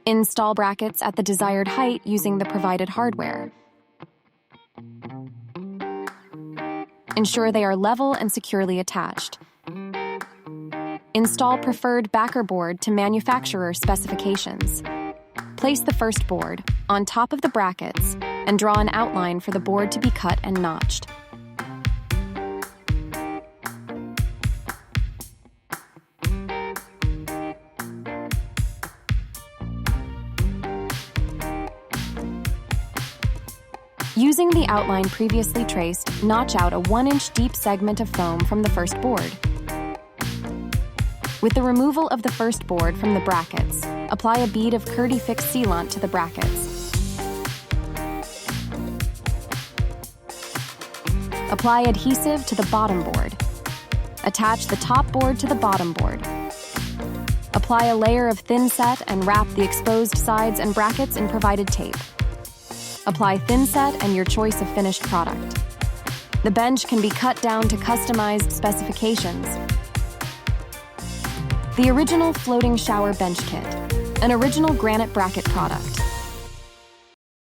Install brackets at the desired height using the provided hardware. Ensure they are level and securely attached. Install preferred backer board to manufacturer specifications. Place the first board on top of the brackets and draw an outline for the board to be cut and notched. Using the outline previously traced, notch out a 1-inch deep segment of foam from the first board. With the removal of the first board from the brackets, apply a bead of Curdy-Fix sealant to the brackets. Apply adhesive to the bottom board. Attach the top board to the bottom board. Apply a layer of thin set and wrap the exposed sides and brackets in provided tape. Apply thin set and your choice of finished product. The bench can be cut down to customized specifications. The original floating shower bench kit, an original granite bracket product.